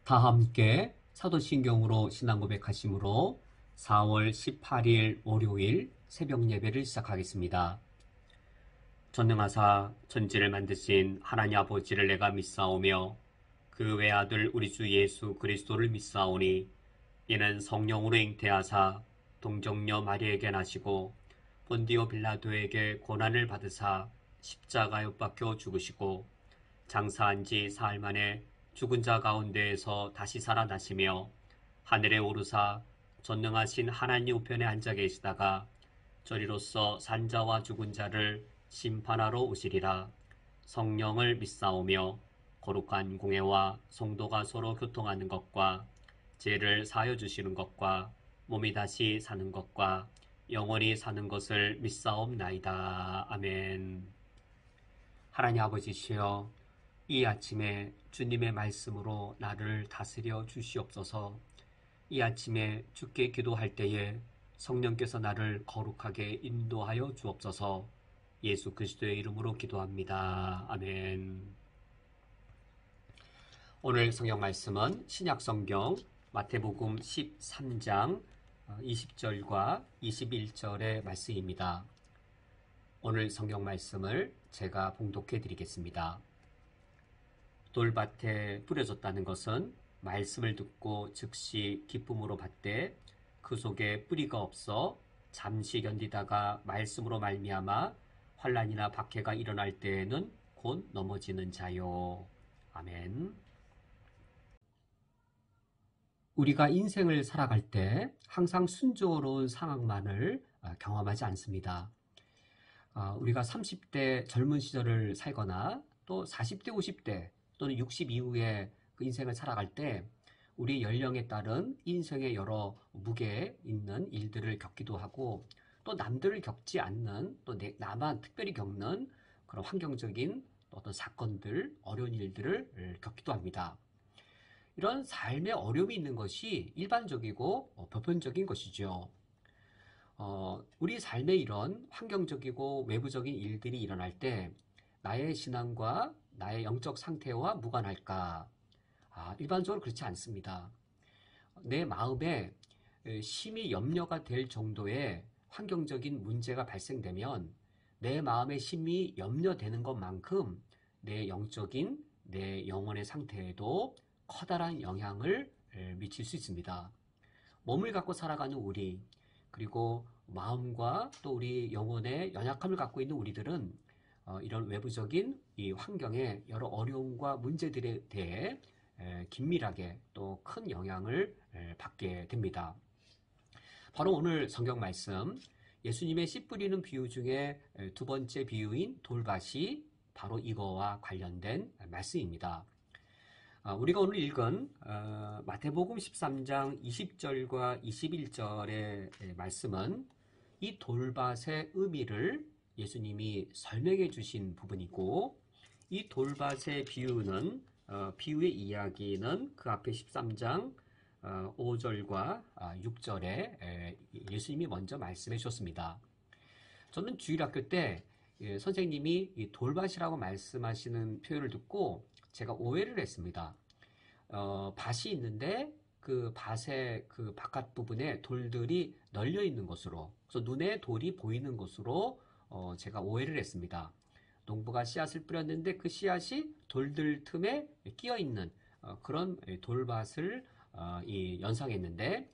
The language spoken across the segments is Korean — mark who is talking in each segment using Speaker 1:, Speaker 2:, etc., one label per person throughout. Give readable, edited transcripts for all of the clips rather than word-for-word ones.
Speaker 1: 다 함께 사도신경으로 신앙 고백하심으로 4월 18일 월요일 새벽 예배를 시작하겠습니다. 전능하사 천지를 만드신 하나님 아버지를 내가 믿사오며 그 외아들 우리 주 예수 그리스도를 믿사오니 이는 성령으로 잉태하사 동정녀 마리에게 나시고 본디오 빌라도에게 고난을 받으사 십자가에 못 박혀 죽으시고 장사한 지 사흘 만에 죽은 자 가운데에서 다시 살아나시며 하늘에 오르사 전능하신 하나님 우편에 앉아 계시다가 저리로서 산자와 죽은 자를 심판하러 오시리라. 성령을 믿사오며 거룩한 공회와 성도가 서로 교통하는 것과 죄를 사하여 주시는 것과 몸이 다시 사는 것과 영원히 사는 것을 믿사옵나이다. 아멘. 하나님 아버지시여, 이 아침에 주님의 말씀으로 나를 다스려 주시옵소서. 이 아침에 주께 기도할 때에 성령께서 나를 거룩하게 인도하여 주옵소서. 예수 그리스도의 이름으로 기도합니다. 아멘. 오늘 성경 말씀은 신약성경 마태복음 13장 20절과 21절의 말씀입니다. 오늘 성경 말씀을 제가 봉독해 드리겠습니다. 돌밭에 뿌려졌다는 것은 말씀을 듣고 즉시 기쁨으로 받되 그 속에 뿌리가 없어 잠시 견디다가 말씀으로 말미암아 환난이나 박해가 일어날 때에는 곧 넘어지는 자요. 아멘. 우리가 인생을 살아갈 때 항상 순조로운 상황만을 경험하지 않습니다. 우리가 30대 젊은 시절을 살거나 또 40대, 50대 또는 60 이후에 그 인생을 살아갈 때 우리 연령에 따른 인생의 여러 무게 있는 일들을 겪기도 하고 또 남들을 겪지 않는 또 나만 특별히 겪는 그런 환경적인 어떤 사건들, 어려운 일들을 겪기도 합니다. 이런 삶의 어려움이 있는 것이 일반적이고 보편적인 것이죠. 우리 삶에 이런 환경적이고 외부적인 일들이 일어날 때 나의 신앙과 나의 영적 상태와 무관할까? 일반적으로 그렇지 않습니다. 내 마음에 심히 염려가 될 정도의 환경적인 문제가 발생되면 내 마음에 심히 염려되는 것만큼 내 영적인, 내 영혼의 상태에도 커다란 영향을 미칠 수 있습니다. 몸을 갖고 살아가는 우리, 그리고 마음과 또 우리 영혼의 연약함을 갖고 있는 우리들은 이런 외부적인 이 환경의 여러 어려움과 문제들에 대해 긴밀하게 또 큰 영향을 받게 됩니다. 바로 오늘 성경 말씀, 예수님의 씨 뿌리는 비유 중에 두 번째 비유인 돌밭이 바로 이거와 관련된 말씀입니다. 우리가 오늘 읽은 마태복음 13장 20절과 21절의 말씀은 이 돌밭의 의미를 예수님이 설명해 주신 부분이고, 이 돌밭의 비유는 비유의 이야기는 그 앞에 13장 5절과 6절에 예수님이 먼저 말씀해 주셨습니다. 저는 주일학교 때 선생님이 이 돌밭이라고 말씀하시는 표현을 듣고 제가 오해를 했습니다. 밭이 있는데 그 밭의 그 바깥 부분에 돌들이 널려 있는 것으로, 그래서 눈에 돌이 보이는 것으로 제가 오해를 했습니다. 농부가 씨앗을 뿌렸는데 그 씨앗이 돌들 틈에 끼어 있는 그런 돌밭을 연상했는데,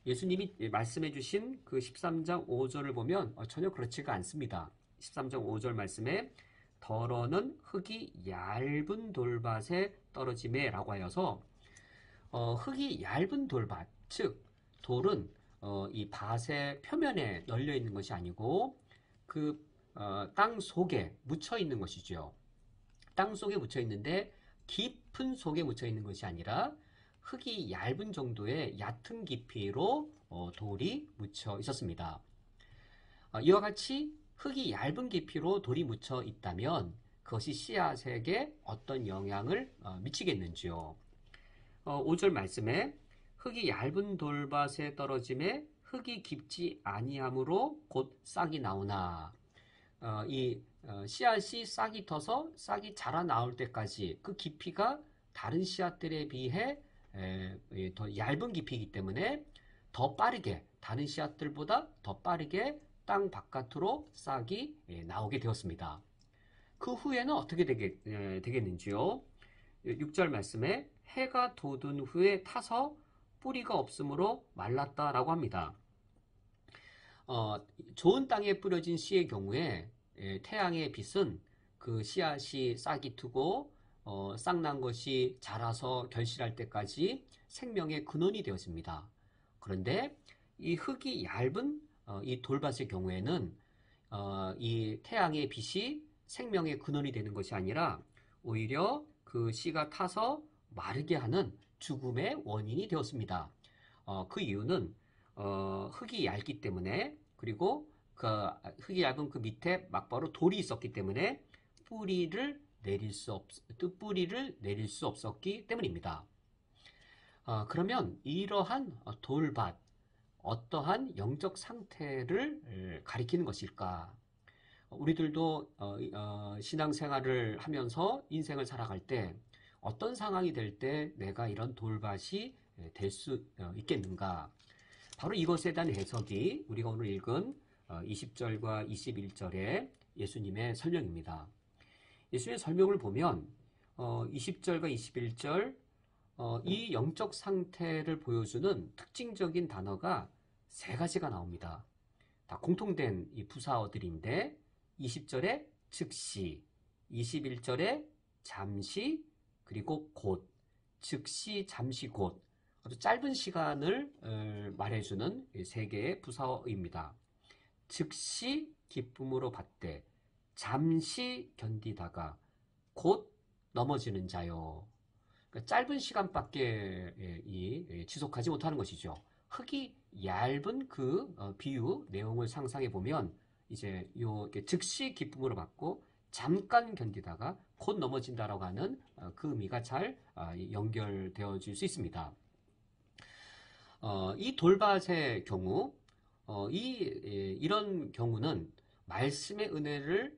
Speaker 1: 예수님이 말씀해 주신 그 13장 5절을 보면 전혀 그렇지가 않습니다. 13장 5절 말씀에 더러는 흙이 얇은 돌밭에 떨어지매 라고 하여서 흙이 얇은 돌밭, 즉 돌은 이 밭의 표면에 널려 있는 것이 아니고 그 땅 속에 묻혀 있는 것이죠. 땅 속에 묻혀 있는데 깊은 속에 묻혀 있는 것이 아니라 흙이 얇은 정도의 얕은 깊이로 돌이 묻혀 있었습니다. 이와 같이 흙이 얇은 깊이로 돌이 묻혀 있다면 그것이 씨앗에게 어떤 영향을 미치겠는지요. 5절 말씀에 흙이 얇은 돌밭에 떨어짐에 흙이 깊지 아니함으로 곧 싹이 나오나, 이 씨앗이 싹이 터서 싹이 자라 나올 때까지 그 깊이가 다른 씨앗들에 비해 더 얇은 깊이이기 때문에 더 빠르게 다른 씨앗들보다 더 빠르게 땅 바깥으로 싹이 나오게 되었습니다. 그 후에는 어떻게 되겠는지요? 6절 말씀에 해가 돋은 후에 타서 뿌리가 없으므로 말랐다라고 합니다. 좋은 땅에 뿌려진 씨의 경우에 태양의 빛은 그 씨앗이 싹이 트고 싹난 것이 자라서 결실할 때까지 생명의 근원이 되었습니다. 그런데 이 흙이 얇은 이 돌밭의 경우에는 이 태양의 빛이 생명의 근원이 되는 것이 아니라 오히려 그 씨가 타서 마르게 하는 죽음의 원인이 되었습니다. 그 이유는 흙이 얇기 때문에, 그리고 그 흙이 얇은 그 밑에 막바로 돌이 있었기 때문에 뿌리를 내릴 수 없었기 때문입니다. 그러면 이러한 돌밭, 어떠한 영적 상태를 가리키는 것일까? 우리들도 신앙생활을 하면서 인생을 살아갈 때 어떤 상황이 될 때 내가 이런 돌밭이 될 수 있겠는가? 바로 이것에 대한 해석이 우리가 오늘 읽은 20절과 21절의 예수님의 설명입니다. 예수님의 설명을 보면 20절과 21절 이 영적 상태를 보여주는 특징적인 단어가 세 가지가 나옵니다. 다 공통된 이 부사어들인데 20절에 즉시, 21절에 잠시, 그리고 곧, 즉시, 잠시, 곧 아주 짧은 시간을 말해주는 세 개의 부사어입니다. 즉시 기쁨으로 받되, 잠시 견디다가 곧 넘어지는 자요. 그러니까 짧은 시간밖에 지속하지 못하는 것이죠. 흙이 얇은 그 비유 내용을 상상해 보면 이제 즉시 기쁨으로 받고 잠깐 견디다가 곧 넘어진다라고 하는 그 의미가 잘 연결되어질 수 있습니다. 이 돌밭의 경우, 이런 경우는 말씀의 은혜를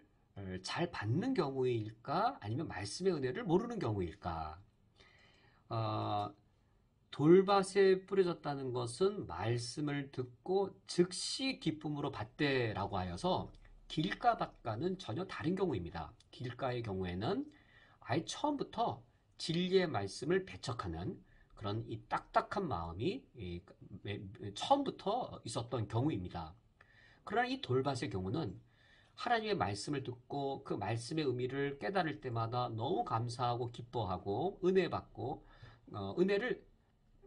Speaker 1: 잘 받는 경우일까? 아니면 말씀의 은혜를 모르는 경우일까? 돌밭에 뿌려졌다는 것은 말씀을 듣고 즉시 기쁨으로 받되라고 하여서 길가밭과는 전혀 다른 경우입니다. 길가의 경우에는 아예 처음부터 진리의 말씀을 배척하는 그런 이 딱딱한 마음이 처음부터 있었던 경우입니다. 그러나 이 돌밭의 경우는 하나님의 말씀을 듣고 그 말씀의 의미를 깨달을 때마다 너무 감사하고 기뻐하고 은혜 받고 은혜를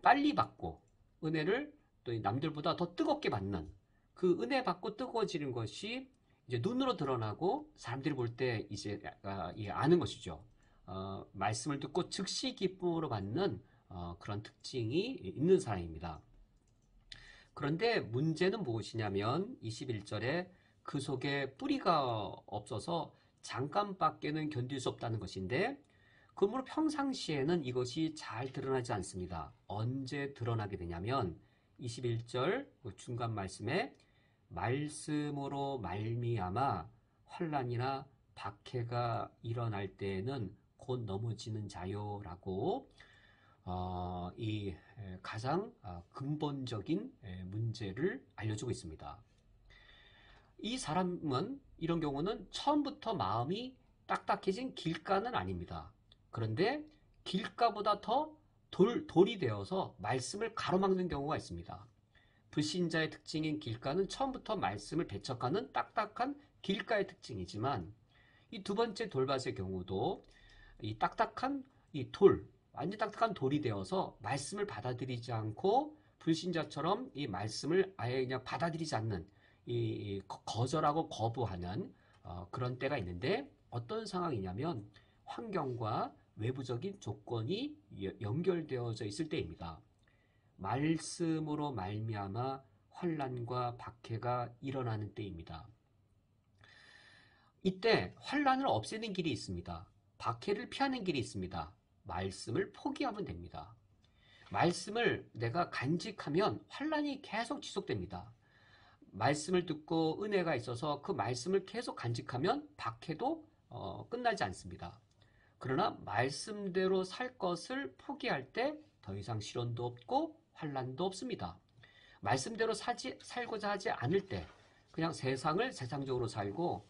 Speaker 1: 빨리 받고 은혜를 또 남들보다 더 뜨겁게 받는 그 은혜 받고 뜨거워지는 것이 이제 눈으로 드러나고 사람들이 볼 때 이제 아는 것이죠. 말씀을 듣고 즉시 기쁨으로 받는 그런 특징이 있는 사람입니다. 그런데 문제는 무엇이냐면 21절에 그 속에 뿌리가 없어서 잠깐밖에는 견딜 수 없다는 것인데 그러므로 평상시에는 이것이 잘 드러나지 않습니다. 언제 드러나게 되냐면 21절 중간 말씀에 말씀으로 말미암아 환난이나 박해가 일어날 때에는 곧 넘어지는 자요라고 이 가장 근본적인 문제를 알려주고 있습니다. 이 사람은 이런 경우는 처음부터 마음이 딱딱해진 길가는 아닙니다. 그런데 길가보다 더 돌이 되어서 말씀을 가로막는 경우가 있습니다. 불신자의 특징인 길가는 처음부터 말씀을 배척하는 딱딱한 길가의 특징이지만 이 두 번째 돌밭의 경우도 이 딱딱한 완전 딱딱한 돌이 되어서 말씀을 받아들이지 않고 불신자처럼 이 말씀을 아예 그냥 받아들이지 않는 거절하고 거부하는 그런 때가 있는데 어떤 상황이냐면 환경과 외부적인 조건이 연결되어져 있을 때입니다. 말씀으로 말미암아 환난과 박해가 일어나는 때입니다. 이때 환난을 없애는 길이 있습니다. 박해를 피하는 길이 있습니다. 말씀을 포기하면 됩니다. 말씀을 내가 간직하면 환난이 계속 지속됩니다. 말씀을 듣고 은혜가 있어서 그 말씀을 계속 간직하면 박해도 끝나지 않습니다.
Speaker 2: 그러나 말씀대로 살 것을 포기할 때 더 이상 시련도 없고 환난도 없습니다. 말씀대로 살고자 하지 않을 때 그냥 세상을 세상적으로 살고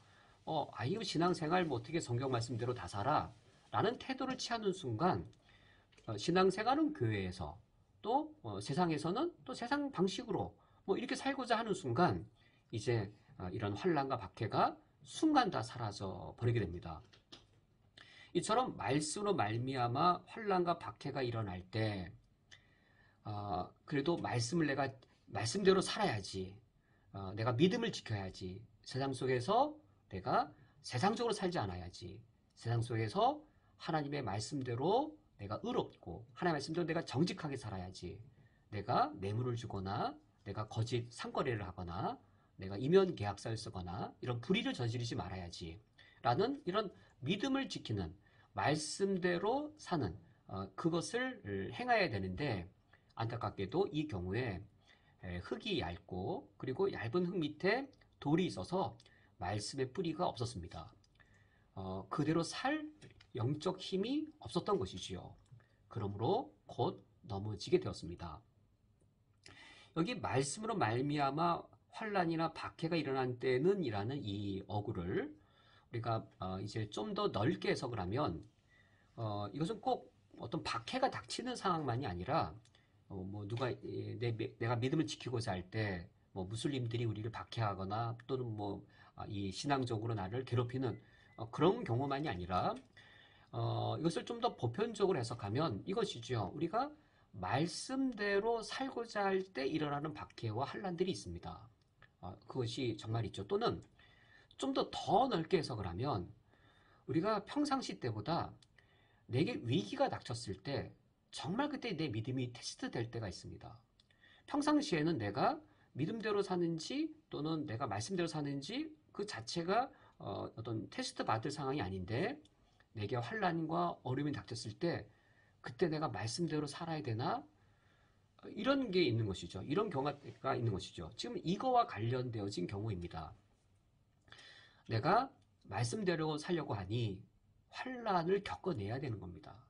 Speaker 2: 아이 신앙생활 뭐 어떻게 성경 말씀대로 다 살아 라는 태도를 취하는 순간 신앙생활은 교회에서 또 세상에서는 또 세상 방식으로 뭐 이렇게 살고자 하는 순간 이제 이런 환난과 박해가 순간 다 사라져 버리게 됩니다. 이처럼 말씀으로 말미암아 환난과 박해가 일어날 때 그래도 내가 말씀대로 살아야지. 내가 믿음을 지켜야지. 세상 속에서 내가 세상적으로 살지 않아야지. 세상 속에서 하나님의 말씀대로 내가 의롭고 하나님의 말씀대로 내가 정직하게 살아야지. 내가 뇌물을 주거나 내가 거짓 상거래를 하거나 내가 이면 계약서를 쓰거나 이런 불의를 저지르지 말아야지. 라는 이런 믿음을 지키는 말씀대로 사는 그것을 행해야 되는데 안타깝게도 이 경우에 흙이 얇고 그리고 얇은 흙 밑에 돌이 있어서 말씀의 뿌리가 없었습니다. 그대로 살 영적 힘이 없었던 것이지요. 그러므로 곧 넘어지게 되었습니다. 여기 말씀으로 말미암아 환난이나 박해가 일어난 때는 이라는 이 어구를 우리가 이제 좀 더 넓게 해석을 하면 이것은 꼭 어떤 박해가 닥치는 상황만이 아니라 뭐 누가 내가 믿음을 지키고자 할 때 뭐 무슬림들이 우리를 박해하거나 또는 뭐 이 신앙적으로 나를 괴롭히는 그런 경우만이 아니라 이것을 좀 더 보편적으로 해석하면 이것이죠. 우리가 말씀대로 살고자 할 때 일어나는 박해와 환난들이 있습니다. 그것이 정말 있죠. 또는 좀 더 넓게 해석을 하면 우리가 평상시 때보다 내게 위기가 닥쳤을 때 정말 그때 내 믿음이 테스트 될 때가 있습니다. 평상시에는 내가 믿음대로 사는지 또는 내가 말씀대로 사는지 그 자체가 어떤 테스트 받을 상황이 아닌데 내게 환난과 어려움이 닥쳤을 때 그때 내가 말씀대로 살아야 되나? 이런 게 있는 것이죠. 이런 경우가 있는 것이죠. 지금 이거와 관련되어진 경우입니다. 내가 말씀대로 살려고 하니 환난을 겪어내야 되는 겁니다.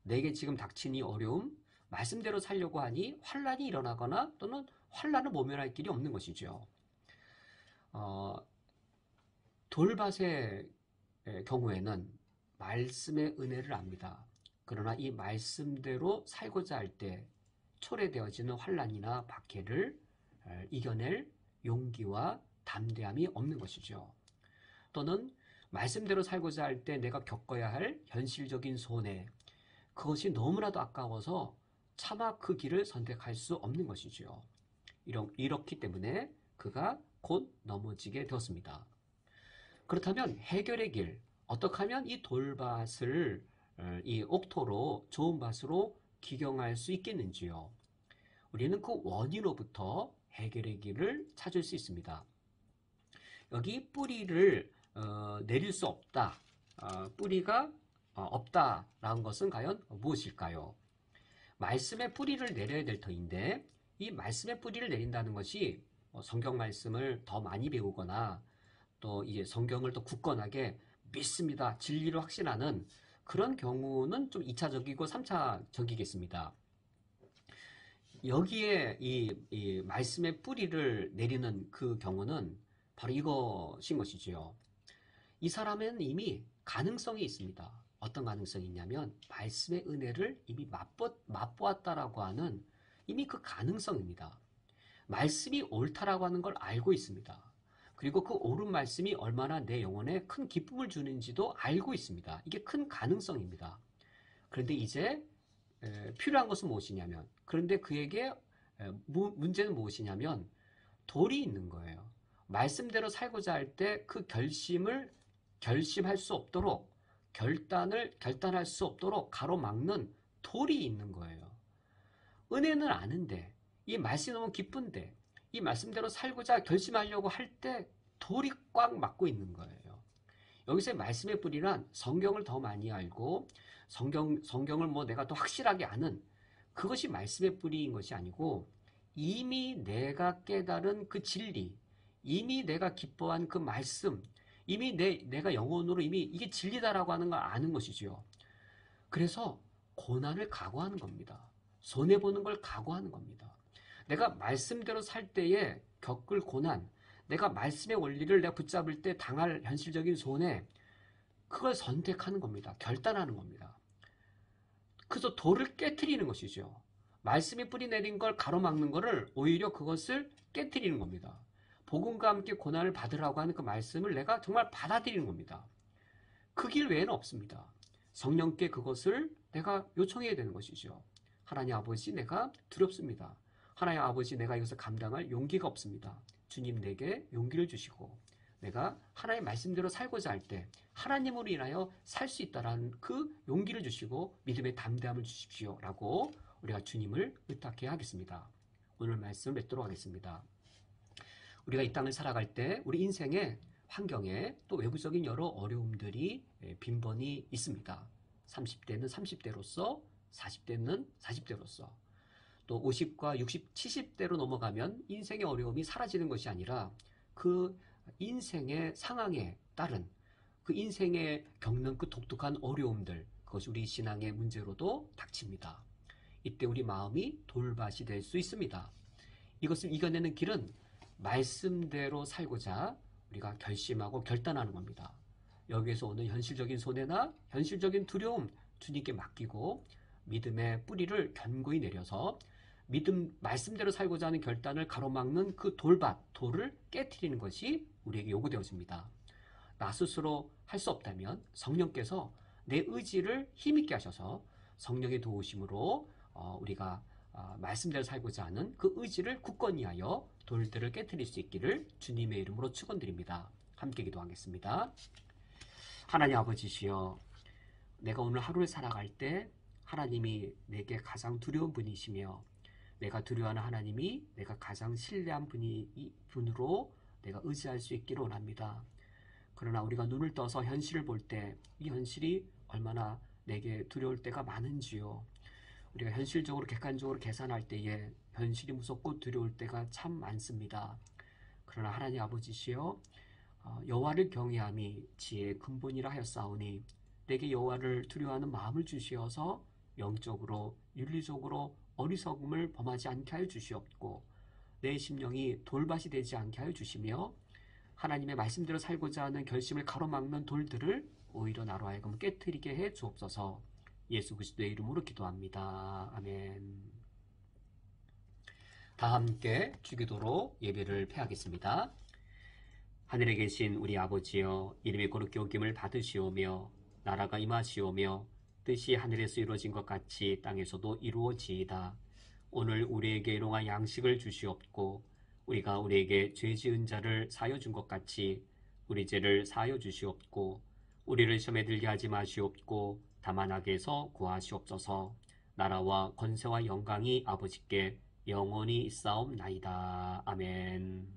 Speaker 2: 내게 지금 닥친 이 어려움, 말씀대로 살려고 하니 환난이 일어나거나 또는 환난을 모면할 길이 없는 것이죠. 돌밭의 경우에는 말씀의 은혜를 압니다. 그러나 이 말씀대로 살고자 할 때 초래되어지는 환난이나 박해를 이겨낼 용기와 담대함이 없는 것이죠. 또는 말씀대로 살고자 할 때 내가 겪어야 할 현실적인 손해, 그것이 너무나도 아까워서 차마 그 길을 선택할 수 없는 것이죠. 이렇기 때문에 그가 곧 넘어지게 되었습니다. 그렇다면 해결의 길, 어떻게 하면 이 돌밭을 이 옥토로 좋은 밭으로 기경할 수 있겠는지요? 우리는 그 원인으로부터 해결의 길을 찾을 수 있습니다. 여기 뿌리를 내릴 수 없다, 뿌리가 없다라는 것은 과연 무엇일까요? 말씀의 뿌리를 내려야 될 터인데 이 말씀의 뿌리를 내린다는 것이 성경 말씀을 더 많이 배우거나 또 이제 성경을 더 굳건하게 믿습니다, 진리로 확신하는 그런 경우는 좀 2차적이고 3차적이겠습니다. 여기에 이 말씀의 뿌리를 내리는 그 경우는 바로 이것인 것이지요. 이 사람은 이미 가능성이 있습니다. 어떤 가능성이 있냐면 말씀의 은혜를 이미 맛보았다라고 하는 이미 그 가능성입니다. 말씀이 옳다라고 하는 걸 알고 있습니다. 그리고 그 옳은 말씀이 얼마나 내 영혼에 큰 기쁨을 주는지도 알고 있습니다. 이게 큰 가능성입니다. 그런데 이제 필요한 것은 무엇이냐면, 그런데 그에게 문제는 무엇이냐면 돌이 있는 거예요. 말씀대로 살고자 할 때 그 결심할 수 없도록 결단할 수 없도록 가로막는 돌이 있는 거예요. 은혜는 아는데 이 말씀이 너무 기쁜데 이 말씀대로 살고자 결심하려고 할 때 돌이 꽉 막고 있는 거예요. 여기서의 말씀의 뿌리란 성경을 더 많이 알고 성경을 뭐 내가 더 확실하게 아는 그것이 말씀의 뿌리인 것이 아니고 이미 내가 깨달은 그 진리, 이미 내가 기뻐한 그 말씀, 이미 내가 영혼으로 이미 이게 진리다라고 하는 걸 아는 것이죠. 그래서 고난을 각오하는 겁니다. 손해보는 걸 각오하는 겁니다. 내가 말씀대로 살 때에 겪을 고난, 내가 말씀의 원리를 내가 붙잡을 때 당할 현실적인 손해, 그걸 선택하는 겁니다. 결단하는 겁니다. 그래서 돌을 깨트리는 것이죠. 말씀이 뿌리 내린 걸 가로막는 것을 오히려 그것을 깨트리는 겁니다. 복음과 함께 고난을 받으라고 하는 그 말씀을 내가 정말 받아들이는 겁니다. 그 길 외에는 없습니다. 성령께 그것을 내가 요청해야 되는 것이죠. 하나님 아버지, 내가 두렵습니다. 하나님 아버지, 내가 이것을 감당할 용기가 없습니다. 주님 내게 용기를 주시고 내가 하나님의 말씀대로 살고자 할 때 하나님으로 인하여 살 수 있다라는 그 용기를 주시고 믿음의 담대함을 주십시오 라고 우리가 주님을 의탁해야 하겠습니다. 오늘 말씀을 맺도록 하겠습니다. 우리가 이 땅을 살아갈 때 우리 인생의 환경에 또 외부적인 여러 어려움들이 빈번히 있습니다. 30대는 30대로서, 40대는 40대로서, 또 50과 60, 70대로 넘어가면 인생의 어려움이 사라지는 것이 아니라 그 인생의 상황에 따른 그 인생에 겪는 그 독특한 어려움들, 그것이 우리 신앙의 문제로도 닥칩니다. 이때 우리 마음이 돌밭이 될 수 있습니다. 이것을 이겨내는 길은 말씀대로 살고자 우리가 결심하고 결단하는 겁니다. 여기에서 오는 현실적인 손해나 현실적인 두려움 주님께 맡기고 믿음의 뿌리를 견고히 내려서 믿음 말씀대로 살고자 하는 결단을 가로막는 그 돌밭, 돌을 깨트리는 것이 우리에게 요구되어집니다. 나 스스로 할 수 없다면 성령께서 내 의지를 힘있게 하셔서 성령의 도우심으로 우리가 말씀대로 살고자 하는 그 의지를 굳건히 하여 돌들을 깨트릴 수 있기를 주님의 이름으로 축원드립니다. 함께 기도하겠습니다. 하나님 아버지시여, 내가 오늘 하루를 살아갈 때 하나님이 내게 가장 두려운 분이시며 내가 두려워하는 하나님이 내가 가장 신뢰한 분으로 내가 의지할 수 있기를 원합니다. 그러나 우리가 눈을 떠서 현실을 볼 때 이 현실이 얼마나 내게 두려울 때가 많은지요. 우리가 현실적으로 객관적으로 계산할 때에 현실이 무섭고 두려울 때가 참 많습니다. 그러나 하나님 아버지시여, 여호와를 경외함이 지혜의 근본이라 하였사오니 내게 여호와를 두려워하는 마음을 주시어서 영적으로 윤리적으로 어리석음을 범하지 않게 하여 주시옵고 내 심령이 돌밭이 되지 않게 하여 주시며 하나님의 말씀대로 살고자 하는 결심을 가로막는 돌들을 오히려 나로 하여금 깨트리게 해 주옵소서. 예수 그리스도의 이름으로 기도합니다. 아멘. 다 함께 주기도로 예배를 폐하겠습니다. 하늘에 계신 우리 아버지여, 이름이 거룩히 여김을 받으시오며 나라가 임하시오며 뜻이 하늘에서 이루어진 것 같이 땅에서도 이루어지이다. 오늘 우리에게 일용할 양식을 주시옵고 우리가 우리에게 죄 지은 자를 사하여 준 것 같이 우리 죄를 사하여 주시옵고 우리를 시험에 들게 하지 마시옵고 다만 악에서 구하시옵소서. 나라와 권세와 영광이 아버지께 영원히 있사옵나이다. 아멘.